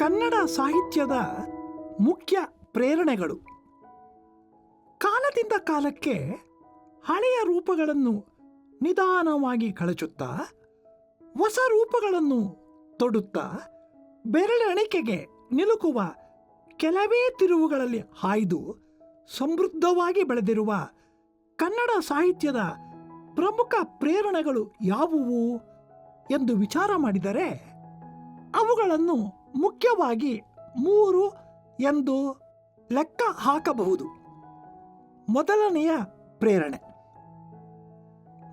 ಕನ್ನಡ ಸಾಹಿತ್ಯದ ಮುಖ್ಯ ಪ್ರೇರಣೆಗಳು. ಕಾಲದಿಂದ ಕಾಲಕ್ಕೆ ಹಳೆಯ ರೂಪಗಳನ್ನು ನಿಧಾನವಾಗಿ ಕಳಚುತ್ತಾ ಹೊಸ ರೂಪಗಳನ್ನು ತೊಡುತ್ತಾ ಬೆರಳೆಣಿಕೆಗೆ ನಿಲುಕುವ ಕೆಲವೇ ತಿರುವುಗಳಲ್ಲಿ ಹಾಯ್ದು ಸಮೃದ್ಧವಾಗಿ ಬೆಳೆದಿರುವ ಕನ್ನಡ ಸಾಹಿತ್ಯದ ಪ್ರಮುಖ ಪ್ರೇರಣೆಗಳು ಯಾವುವು ಎಂದು ವಿಚಾರ ಮಾಡಿದರೆ ಅವುಗಳನ್ನು ಮುಖ್ಯವಾಗಿ 3 ಎಂದು ಲೆಕ್ಕ ಹಾಕಬಹುದು. ಮೊದಲನೆಯ ಪ್ರೇರಣೆ,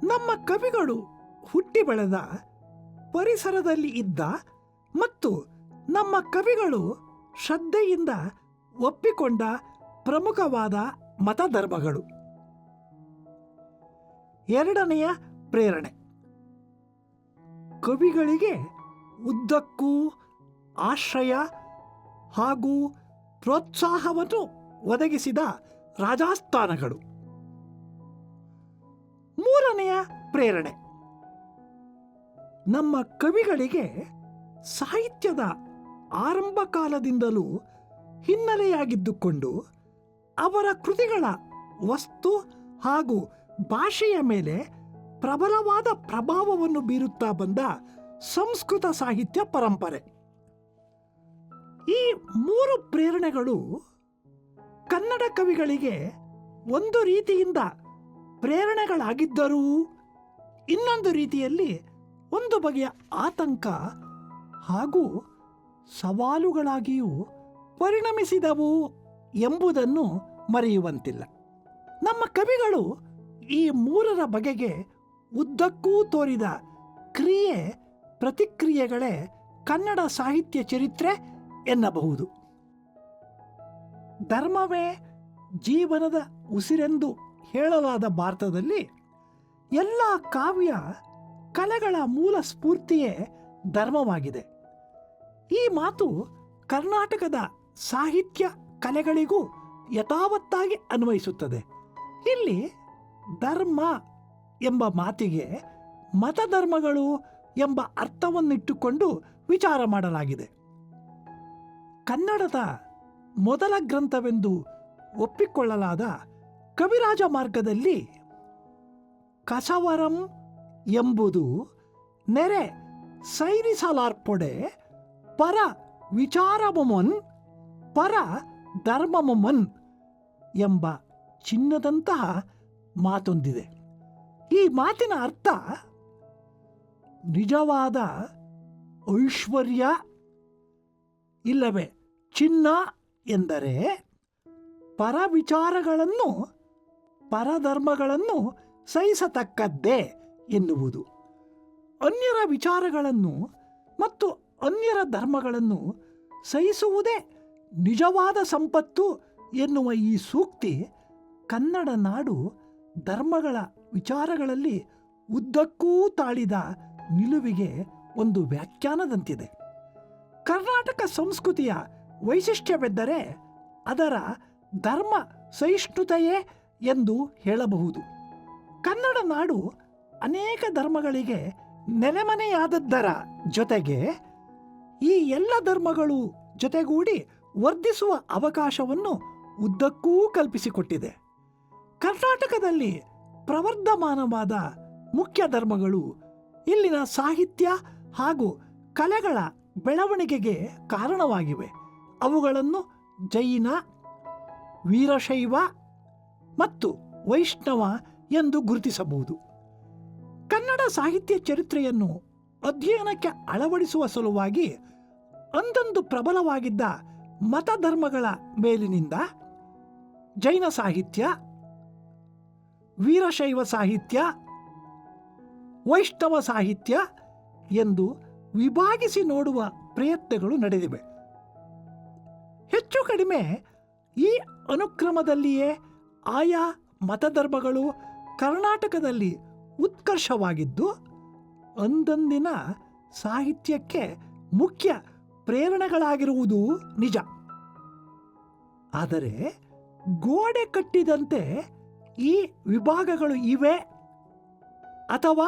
ನಮ್ಮ ಕವಿಗಳು ಹುಟ್ಟಿ ಬೆಳೆದ ಪರಿಸರದಲ್ಲಿ ಇದ್ದ ಮತ್ತು ನಮ್ಮ ಕವಿಗಳು ಶ್ರದ್ಧೆಯಿಂದ ಒಪ್ಪಿಕೊಂಡ ಪ್ರಮುಖವಾದ ಮತಧರ್ಮಗಳು. ಎರಡನೆಯ ಪ್ರೇರಣೆ, ಕವಿಗಳಿಗೆ ಉದ್ದಕ್ಕೂ ಆಶ್ರಯ ಹಾಗೂ ಪ್ರೋತ್ಸಾಹವನ್ನು ಒದಗಿಸಿದ ರಾಜಸ್ಥಾನಗಳು. ಮೂರನೆಯ ಪ್ರೇರಣೆ, ನಮ್ಮ ಕವಿಗಳಿಗೆ ಸಾಹಿತ್ಯದ ಆರಂಭ ಕಾಲದಿಂದಲೂ ಹಿನ್ನೆಲೆಯಾಗಿದ್ದುಕೊಂಡು ಅವರ ಕೃತಿಗಳ ವಸ್ತು ಹಾಗೂ ಭಾಷೆಯ ಮೇಲೆ ಪ್ರಬಲವಾದ ಪ್ರಭಾವವನ್ನು ಬೀರುತ್ತಾ ಬಂದ ಸಂಸ್ಕೃತ ಸಾಹಿತ್ಯ ಪರಂಪರೆ. ಈ 3 ಪ್ರೇರಣೆಗಳು ಕನ್ನಡ ಕವಿಗಳಿಗೆ ಒಂದು ರೀತಿಯಿಂದ ಪ್ರೇರಣೆಗಳಾಗಿದ್ದರೂ ಇನ್ನೊಂದು ರೀತಿಯಲ್ಲಿ ಒಂದು ಬಗೆಯ ಆತಂಕ ಹಾಗೂ ಸವಾಲುಗಳಾಗಿಯೂ ಪರಿಣಮಿಸಿದವು ಎಂಬುದನ್ನು ಮರೆಯುವಂತಿಲ್ಲ. ನಮ್ಮ ಕವಿಗಳು ಈ 3ರ ಬಗೆಗೆ ಉದ್ದಕ್ಕೂ ತೋರಿದ ಕ್ರಿಯೆ ಪ್ರತಿಕ್ರಿಯೆಗಳೇ ಕನ್ನಡ ಸಾಹಿತ್ಯ ಚರಿತ್ರೆ ಎನ್ನಬಹುದು. ಧರ್ಮವೇ ಜೀವನದ ಉಸಿರೆಂದು ಹೇಳಲಾದ ಭಾರತದಲ್ಲಿ ಎಲ್ಲ ಕಾವ್ಯ ಕಲೆಗಳ ಮೂಲ ಸ್ಫೂರ್ತಿಯೇ ಧರ್ಮವಾಗಿದೆ. ಈ ಮಾತು ಕರ್ನಾಟಕದ ಸಾಹಿತ್ಯ ಕಲೆಗಳಿಗೂ ಯಥಾವತ್ತಾಗಿ ಅನ್ವಯಿಸುತ್ತದೆ. ಇಲ್ಲಿ ಧರ್ಮ ಎಂಬ ಮಾತಿಗೆ ಮತಧರ್ಮಗಳು ಎಂಬ ಅರ್ಥವನ್ನಿಟ್ಟುಕೊಂಡು ವಿಚಾರ ಮಾಡಲಾಗಿದೆ. ಕನ್ನಡದ ಮೊದಲ ಗ್ರಂಥವೆಂದು ಒಪ್ಪಿಕೊಳ್ಳಲಾದ ಕವಿರಾಜ ಮಾರ್ಗದಲ್ಲಿ ಕಸವರಂ ಎಂಬುದು ನೆರೆ ಸೈರಿಸಲಾರ್ಪೊಡೆ ಪರ ವಿಚಾರಮೊಮನ್ ಪರ ಧರ್ಮಮೊಮನ್ ಎಂಬ ಚಿನ್ನದಂತಹ ಮಾತೊಂದಿದೆ. ಈ ಮಾತಿನ ಅರ್ಥ ನಿಜವಾದ ಐಶ್ವರ್ಯ ಇಲ್ಲವೇ ಚಿನ್ನ ಎಂದರೆ ಪರವಿಚಾರಗಳನ್ನು ಪರಧರ್ಮಗಳನ್ನು ಸಹಿಸತಕ್ಕದ್ದೇ ಎನ್ನುವುದು. ಅನ್ಯರ ವಿಚಾರಗಳನ್ನು ಮತ್ತು ಅನ್ಯರ ಧರ್ಮಗಳನ್ನು ಸಹಿಸುವುದೇ ನಿಜವಾದ ಸಂಪತ್ತು ಎನ್ನುವ ಈ ಸೂಕ್ತಿ ಕನ್ನಡ ನಾಡು ಧರ್ಮಗಳ ವಿಚಾರಗಳಲ್ಲಿ ಉದ್ದಕ್ಕೂ ತಾಳಿದ ನಿಲುವಿಗೆ ಒಂದು ವ್ಯಾಖ್ಯಾನದಂತಿದೆ. ಕರ್ನಾಟಕ ಸಂಸ್ಕೃತಿಯ ವೈಶಿಷ್ಟ್ಯವೆಂದರೆ ಅದರ ಧರ್ಮ ಸಹಿಷ್ಣುತೆಯೇ ಎಂದು ಹೇಳಬಹುದು. ಕನ್ನಡ ನಾಡು ಅನೇಕ ಧರ್ಮಗಳಿಗೆ ನೆಲೆಮನೆಯಾದದ್ದರ ಜೊತೆಗೆ ಈ ಎಲ್ಲ ಧರ್ಮಗಳು ಜೊತೆಗೂಡಿ ವರ್ಧಿಸುವ ಅವಕಾಶವನ್ನು ಉದ್ದಕ್ಕೂ ಕಲ್ಪಿಸಿಕೊಟ್ಟಿದೆ. ಕರ್ನಾಟಕದಲ್ಲಿ ಪ್ರವರ್ಧಮಾನವಾದ ಮುಖ್ಯ ಧರ್ಮಗಳು ಇಲ್ಲಿನ ಸಾಹಿತ್ಯ ಹಾಗೂ ಕಲೆಗಳ ಬೆಳವಣಿಗೆಗೆ ಕಾರಣವಾಗಿವೆ. ಅವುಗಳನ್ನು ಜೈನ, ವೀರಶೈವ ಮತ್ತು ವೈಷ್ಣವ ಎಂದು ಗುರುತಿಸಬಹುದು. ಕನ್ನಡ ಸಾಹಿತ್ಯ ಚರಿತ್ರೆಯನ್ನು ಅಧ್ಯಯನಕ್ಕೆ ಅಳವಡಿಸುವ ಸಲುವಾಗಿ ಅಂದೊಂದು ಪ್ರಬಲವಾಗಿದ್ದ ಮತಧರ್ಮಗಳ ಮೇಲಿನಿಂದ ಜೈನ ಸಾಹಿತ್ಯ, ವೀರಶೈವ ಸಾಹಿತ್ಯ, ವೈಷ್ಣವ ಸಾಹಿತ್ಯ ಎಂದು ವಿಭಾಗಿಸಿ ನೋಡುವ ಪ್ರಯತ್ನಗಳು ನಡೆದಿವೆ. ಹೆಚ್ಚು ಕಡಿಮೆ ಈ ಅನುಕ್ರಮದಲ್ಲಿಯೇ ಆಯಾ ಮತಧರ್ಮಗಳು ಕರ್ನಾಟಕದಲ್ಲಿ ಉತ್ಕರ್ಷವಾಗಿದ್ದು ಅಂದಂದಿನ ಸಾಹಿತ್ಯಕ್ಕೆ ಮುಖ್ಯ ಪ್ರೇರಣೆಗಳಾಗಿರುವುದು ನಿಜ. ಆದರೆ ಗೋಡೆ ಕಟ್ಟಿದಂತೆ ಈ ವಿಭಾಗಗಳು ಇವೆ ಅಥವಾ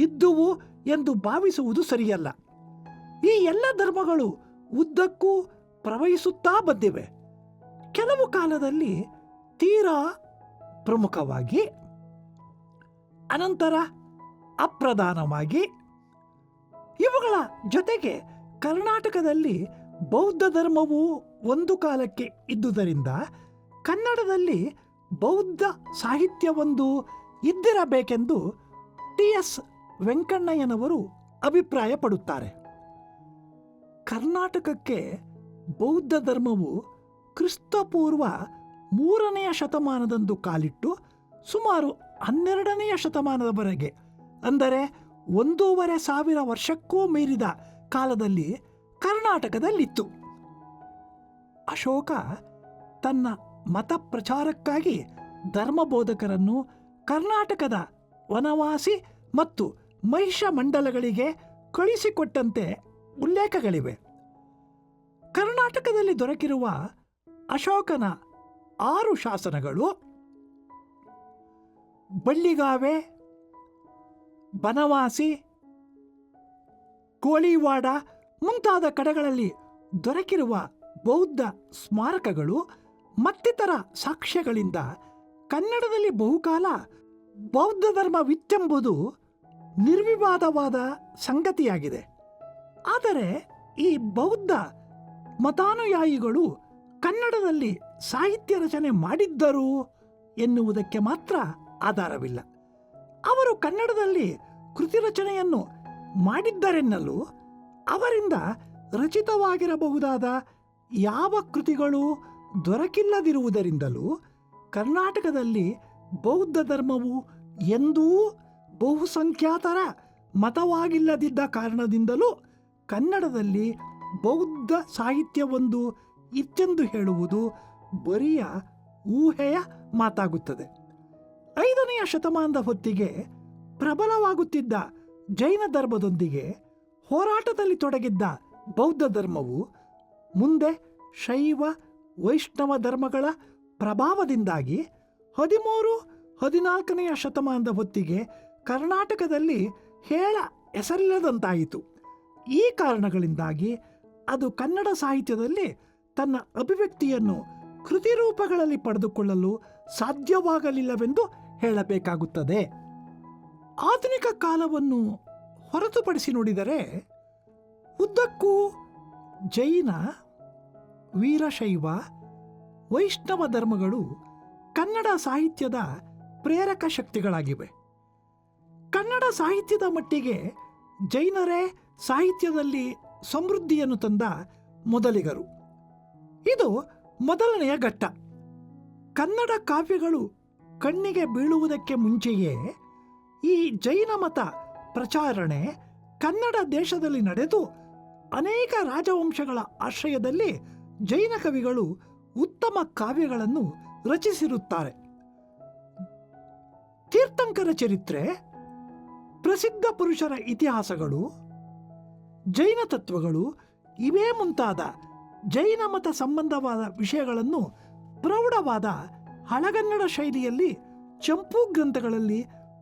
ಇದ್ದುವು ಎಂದು ಭಾವಿಸುವುದು ಸರಿಯಲ್ಲ. ಈ ಎಲ್ಲ ಧರ್ಮಗಳು ಉದ್ದಕ್ಕೂ ಪ್ರವಹಿಸುತ್ತಾ ಬಂದಿವೆ. ಕೆಲವು ಕಾಲದಲ್ಲಿ ತೀರಾ ಪ್ರಮುಖವಾಗಿ, ಅನಂತರ ಅಪ್ರಧಾನವಾಗಿ. ಇವುಗಳ ಜೊತೆಗೆ ಕರ್ನಾಟಕದಲ್ಲಿ ಬೌದ್ಧ ಧರ್ಮವು ಒಂದು ಕಾಲಕ್ಕೆ ಇದ್ದುದರಿಂದ ಕನ್ನಡದಲ್ಲಿ ಬೌದ್ಧ ಸಾಹಿತ್ಯವೊಂದು ಇದ್ದಿರಬೇಕೆಂದು ಟಿ.ಎಸ್. ವೆಂಕಣ್ಣಯ್ಯನವರು ಅಭಿಪ್ರಾಯಪಡುತ್ತಾರೆ. ಕರ್ನಾಟಕಕ್ಕೆ ಬೌದ್ಧ ಧರ್ಮವು ಕ್ರಿಸ್ತಪೂರ್ವ 3ನೇ ಶತಮಾನದಂದು ಕಾಲಿಟ್ಟು ಸುಮಾರು 12ನೇ ಶತಮಾನದವರೆಗೆ, ಅಂದರೆ 1,500 ವರ್ಷಕ್ಕೂ ಮೀರಿದ ಕಾಲದಲ್ಲಿ ಕರ್ನಾಟಕದಲ್ಲಿತ್ತು. ಅಶೋಕ ತನ್ನ ಮತ ಪ್ರಚಾರಕ್ಕಾಗಿ ಧರ್ಮಬೋಧಕರನ್ನು ಕರ್ನಾಟಕದ ವನವಾಸಿ ಮತ್ತು ಮಹಿಷ ಮಂಡಲಗಳಿಗೆ ಕಳಿಸಿಕೊಟ್ಟಂತೆ ಉಲ್ಲೇಖಗಳಿವೆ. ಕರ್ನಾಟಕದಲ್ಲಿ ದೊರಕಿರುವ ಅಶೋಕನ 6 ಶಾಸನಗಳು ಬಳ್ಳಿಗಾವೆ, ಬನವಾಸಿ, ಕೋಳಿವಾಡ ಮುಂತಾದ ಕಡೆಗಳಲ್ಲಿ ದೊರಕಿರುವ ಬೌದ್ಧ ಸ್ಮಾರಕಗಳು ಮತ್ತಿತರ ಸಾಕ್ಷ್ಯಗಳಿಂದ ಕನ್ನಡದಲ್ಲಿ ಬಹುಕಾಲ ಬೌದ್ಧ ಧರ್ಮವಿತ್ತೆಂಬುದು ನಿರ್ವಿವಾದವಾದ ಸಂಗತಿಯಾಗಿದೆ. ಆದರೆ ಈ ಬೌದ್ಧ ಮತಾನುಯಾಯಿಗಳು ಕನ್ನಡದಲ್ಲಿ ಸಾಹಿತ್ಯ ರಚನೆ ಮಾಡಿದ್ದರು ಎನ್ನುವುದಕ್ಕೆ ಮಾತ್ರ ಆಧಾರವಿಲ್ಲ. ಅವರು ಕನ್ನಡದಲ್ಲಿ ಕೃತಿ ರಚನೆಯನ್ನು ಮಾಡಿದ್ದರೆನ್ನಲು ಅವರಿಂದ ರಚಿತವಾಗಿರಬಹುದಾದ ಯಾವ ಕೃತಿಗಳು ದೊರಕಿಲ್ಲದಿರುವುದರಿಂದಲೂ ಕರ್ನಾಟಕದಲ್ಲಿ ಬೌದ್ಧ ಧರ್ಮವು ಎಂದೂ ಬಹುಸಂಖ್ಯಾತರ ಮತವಾಗಿಲ್ಲದಿದ್ದ ಕಾರಣದಿಂದಲೂ ಕನ್ನಡದಲ್ಲಿ ಬೌದ್ಧ ಸಾಹಿತ್ಯವೊಂದು ಇತ್ತೆಂದು ಹೇಳುವುದು ಬರಿಯ ಊಹೆಯ ಮಾತಾಗುತ್ತದೆ. 5ನೇ ಶತಮಾನದ ಹೊತ್ತಿಗೆ ಪ್ರಬಲವಾಗುತ್ತಿದ್ದ ಜೈನ ಧರ್ಮದೊಂದಿಗೆ ಹೋರಾಟದಲ್ಲಿ ತೊಡಗಿದ್ದ ಬೌದ್ಧ ಧರ್ಮವು ಮುಂದೆ ಶೈವ ವೈಷ್ಣವ ಧರ್ಮಗಳ ಪ್ರಭಾವದಿಂದಾಗಿ 13-14ನೇ ಶತಮಾನದ ಹೊತ್ತಿಗೆ ಕರ್ನಾಟಕದಲ್ಲಿ ಹೇಳ ಹೆಸರಿಲ್ಲದಂತಾಯಿತು. ಈ ಕಾರಣಗಳಿಂದಾಗಿ ಅದು ಕನ್ನಡ ಸಾಹಿತ್ಯದಲ್ಲಿ ತನ್ನ ಅಭಿವ್ಯಕ್ತಿಯನ್ನು ಕೃತಿ ರೂಪಗಳಲ್ಲಿ ಪಡೆದುಕೊಳ್ಳಲು ಸಾಧ್ಯವಾಗಲಿಲ್ಲವೆಂದು ಹೇಳಬೇಕಾಗುತ್ತದೆ. ಆಧುನಿಕ ಕಾಲವನ್ನು ಹೊರತುಪಡಿಸಿ ನೋಡಿದರೆ ಉದ್ದಕ್ಕೂ ಜೈನ, ವೀರಶೈವ, ವೈಷ್ಣವ ಧರ್ಮಗಳು ಕನ್ನಡ ಸಾಹಿತ್ಯದ ಪ್ರೇರಕ ಶಕ್ತಿಗಳಾಗಿವೆ. ಕನ್ನಡ ಸಾಹಿತ್ಯದ ಮಟ್ಟಿಗೆ ಜೈನರೇ ಸಾಹಿತ್ಯದಲ್ಲಿ ಸಮೃದ್ಧಿಯನ್ನು ತಂದ ಮೊದಲಿಗರು. ಇದು ಮೊದಲನೆಯ ಘಟ್ಟ. ಕನ್ನಡ ಕಾವ್ಯಗಳು ಕಣ್ಣಿಗೆ ಬೀಳುವುದಕ್ಕೆ ಮುಂಚೆಯೇ ಈ ಜೈನ ಮತ ಪ್ರಚಾರಣೆ ಕನ್ನಡ ದೇಶದಲ್ಲಿ ನಡೆದು ಅನೇಕ ರಾಜವಂಶಗಳ ಆಶ್ರಯದಲ್ಲಿ ಜೈನ ಕವಿಗಳು ಉತ್ತಮ ಕಾವ್ಯಗಳನ್ನು ರಚಿಸಿರುತ್ತಾರೆ. ತೀರ್ಥಂಕರ ಚರಿತ್ರೆ, ಪ್ರಸಿದ್ಧ ಪುರುಷರ ಇತಿಹಾಸಗಳು, ಜೈನ ತತ್ವಗಳು ಇವೇ ಮುಂತಾದ ಜೈನ ಮತ ಸಂಬಂಧವಾದ ವಿಷಯಗಳನ್ನು ಪ್ರೌಢವಾದ ಹಳಗನ್ನಡ ಶೈಲಿಯಲ್ಲಿ ಚಂಪೂ ಗ್ರಂಥಗಳಲ್ಲಿ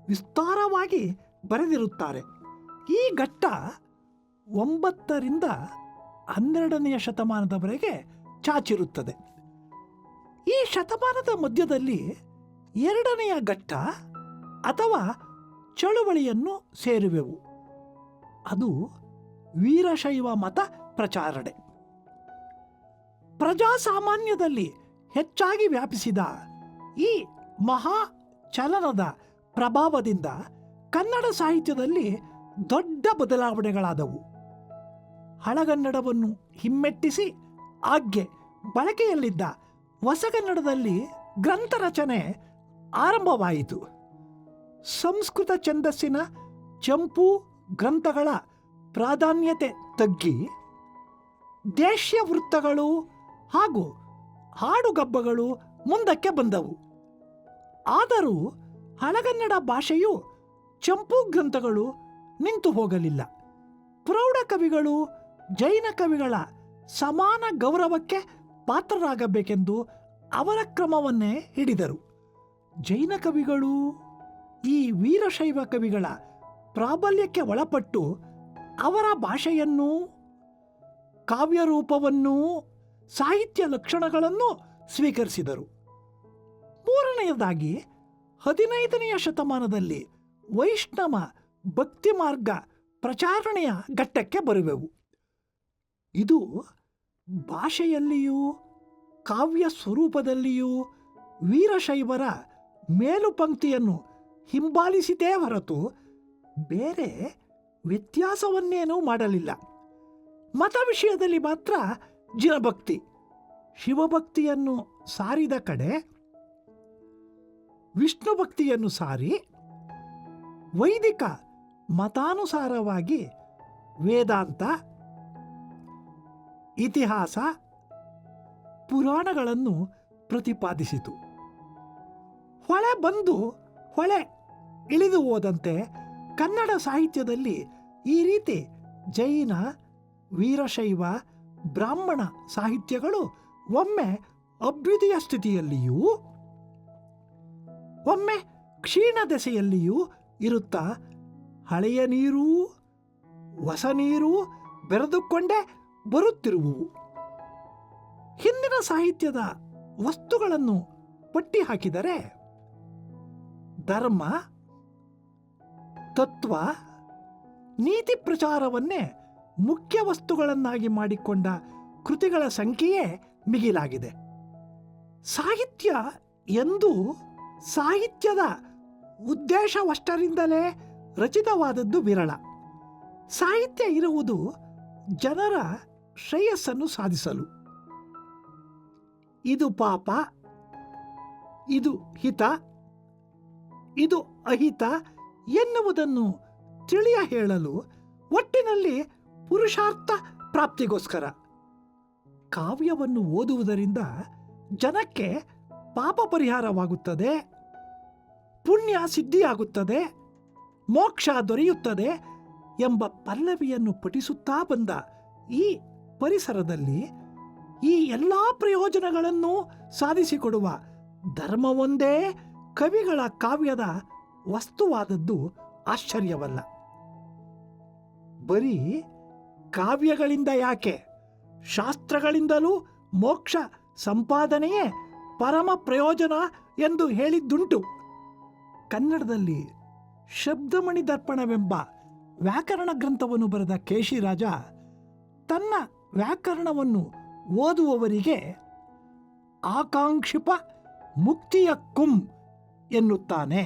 ವಿಸ್ತಾರವಾಗಿ ಬರೆದಿರುತ್ತಾರೆ. ಈ ಘಟ್ಟ 9ರಿಂದ 12ನೇ ಶತಮಾನದವರೆಗೆ ಚಾಚಿರುತ್ತದೆ. ಈ ಶತಮಾನದ ಮಧ್ಯದಲ್ಲಿ 2ನೆಯ ಘಟ್ಟ ಅಥವಾ ಚಳುವಳಿಯನ್ನು ಸೇರುವೆವು. ಅದು ವೀರಶೈವ ಮತ ಪ್ರಚಾರಣೆ. ಪ್ರಜಾಸಾಮಾನ್ಯದಲ್ಲಿ ಹೆಚ್ಚಾಗಿ ವ್ಯಾಪಿಸಿದ ಈ ಮಹಾ ಚಲನದ ಪ್ರಭಾವದಿಂದ ಕನ್ನಡ ಸಾಹಿತ್ಯದಲ್ಲಿ ದೊಡ್ಡ ಬದಲಾವಣೆಗಳಾದವು. ಹಳಗನ್ನಡವನ್ನು ಹಿಮ್ಮೆಟ್ಟಿಸಿ ಆಗ್ಗೆ ಬಳಕೆಯಲ್ಲಿದ್ದ ಹೊಸಗನ್ನಡದಲ್ಲಿ ಗ್ರಂಥ ರಚನೆ ಆರಂಭವಾಯಿತು. ಸಂಸ್ಕೃತ ಛಂದಸ್ಸಿನ ಚಂಪೂ ಗ್ರಂಥಗಳ ಪ್ರಾಧಾನ್ಯತೆ ತಗ್ಗಿ ದೇಶ್ಯ ವೃತ್ತಗಳು ಹಾಗೂ ಹಾಡುಗಬ್ಬಗಳು ಮುಂದಕ್ಕೆ ಬಂದವು. ಆದರೂ ಹಳಗನ್ನಡ ಭಾಷೆಯು ಚಂಪೂ ಗ್ರಂಥಗಳು ನಿಂತು ಹೋಗಲಿಲ್ಲ. ಪ್ರೌಢ ಕವಿಗಳು ಜೈನ ಕವಿಗಳ ಸಮಾನ ಗೌರವಕ್ಕೆ ಪಾತ್ರರಾಗಬೇಕೆಂದು ಅವರ ಕ್ರಮವನ್ನೇ ಹಿಡಿದರು. ಜೈನ ಕವಿಗಳು ಈ ವೀರಶೈವ ಕವಿಗಳ ಪ್ರಾಬಲ್ಯಕ್ಕೆ ಒಳಪಟ್ಟು ಅವರ ಭಾಷೆಯನ್ನು ಕಾವ್ಯ ರೂಪವನ್ನೂ ಸಾಹಿತ್ಯ ಲಕ್ಷಣಗಳನ್ನು ಸ್ವೀಕರಿಸಿದರು. ಮೂರನೆಯದಾಗಿ 15ನೆಯ ಶತಮಾನದಲ್ಲಿ ವೈಷ್ಣವ ಭಕ್ತಿ ಮಾರ್ಗ ಪ್ರಚಾರಣೆಯ ಘಟ್ಟಕ್ಕೆ ಬರುವೆವು. ಇದು ಭಾಷೆಯಲ್ಲಿಯೂ ಕಾವ್ಯ ಸ್ವರೂಪದಲ್ಲಿಯೂ ವೀರಶೈವರ ಮೇಲುಪಂಕ್ತಿಯನ್ನು ಹಿಂಬಾಲಿಸಿದೇ ಹೊರತು ಬೇರೆ ವ್ಯತ್ಯಾಸವನ್ನೇನೂ ಮಾಡಲಿಲ್ಲ. ಮತ ವಿಷಯದಲ್ಲಿ ಮಾತ್ರ ಜಿನಭಕ್ತಿ, ಶಿವಭಕ್ತಿಯನ್ನು ಸಾರಿದ ಕಡೆ ವಿಷ್ಣು ಭಕ್ತಿಯನ್ನು ಸಾರಿ, ವೈದಿಕ ಮತಾನುಸಾರವಾಗಿ ವೇದಾಂತ, ಇತಿಹಾಸ, ಪುರಾಣಗಳನ್ನು ಪ್ರತಿಪಾದಿಸಿತು. ಹೊಳೆ ಬಂದು ಹೊಳೆ ಇಳಿದು ಹೋದಂತೆ ಕನ್ನಡ ಸಾಹಿತ್ಯದಲ್ಲಿ ಈ ರೀತಿ ಜೈನ, ವೀರಶೈವ, ಬ್ರಾಹ್ಮಣ ಸಾಹಿತ್ಯಗಳು ಒಮ್ಮೆ ಅಭ್ಯುದಯ ಸ್ಥಿತಿಯಲ್ಲಿಯೂ ಒಮ್ಮೆ ಕ್ಷೀಣ ದೆಸೆಯಲ್ಲಿಯೂ ಇರುತ್ತಾ ಹಳೆಯ ನೀರೂ ಹೊಸ ನೀರೂ ಬೆರೆದುಕೊಂಡೇ ಬರುತ್ತಿರುವುವು. ಹಿಂದಿನ ಸಾಹಿತ್ಯದ ವಸ್ತುಗಳನ್ನು ಪಟ್ಟಿ ಹಾಕಿದರೆ ಧರ್ಮ, ತತ್ವ, ನೀತಿ ಪ್ರಚಾರವನ್ನೇ ಮುಖ್ಯ ವಸ್ತುಗಳನ್ನಾಗಿ ಮಾಡಿಕೊಂಡ ಕೃತಿಗಳ ಸಂಖ್ಯೆಯೇ ಮಿಗಿಲಾಗಿದೆ. ಸಾಹಿತ್ಯ ಎಂದು ಸಾಹಿತ್ಯದ ಉದ್ದೇಶವಷ್ಟರಿಂದಲೇ ರಚಿತವಾದದ್ದು ವಿರಳ. ಸಾಹಿತ್ಯ ಇರುವುದು ಜನರ ಶ್ರೇಯಸ್ಸನ್ನು ಸಾಧಿಸಲು. ಇದು ಪಾಪ, ಇದು ಹಿತ, ಇದು ಅಹಿತ ಎನ್ನುವುದನ್ನು ತಿಳಿಯ ಹೇಳಲು, ಒಟ್ಟಿನಲ್ಲಿ ಪುರುಷಾರ್ಥ ಪ್ರಾಪ್ತಿಗೋಸ್ಕರ. ಕಾವ್ಯವನ್ನು ಓದುವುದರಿಂದ ಜನಕ್ಕೆ ಪಾಪ ಪರಿಹಾರವಾಗುತ್ತದೆ, ಪುಣ್ಯ ಸಿದ್ಧಿಯಾಗುತ್ತದೆ, ಮೋಕ್ಷ ದೊರೆಯುತ್ತದೆ ಎಂಬ ಪಲ್ಲವಿಯನ್ನು ಪಠಿಸುತ್ತಾ ಬಂದ ಈ ಪರಿಸರದಲ್ಲಿ ಈ ಎಲ್ಲ ಪ್ರಯೋಜನಗಳನ್ನು ಸಾಧಿಸಿಕೊಡುವ ಧರ್ಮವೊಂದೇ ಕವಿಗಳ ಕಾವ್ಯದ ವಸ್ತುವಾದದ್ದು ಆಶ್ಚರ್ಯವಲ್ಲ. ಬರೀ ಕಾವ್ಯಗಳಿಂದ ಯಾಕೆ, ಶಾಸ್ತ್ರಗಳಿಂದಲೂ ಮೋಕ್ಷ ಸಂಪಾದನೆಯೇ ಪರಮ ಪ್ರಯೋಜನ ಎಂದು ಹೇಳಿದ್ದುಂಟು. ಕನ್ನಡದಲ್ಲಿ ಶಬ್ದಮಣಿ ದರ್ಪಣವೆಂಬ ವ್ಯಾಕರಣ ಗ್ರಂಥವನ್ನು ಬರೆದ ಕೇಶಿರಾಜ ತನ್ನ ವ್ಯಾಕರಣವನ್ನು ಓದುವವರಿಗೆ ಆಕಾಂಕ್ಷಿಪ ಮುಕ್ತಿಯ ಕುಂ ಎನ್ನುತ್ತಾನೆ.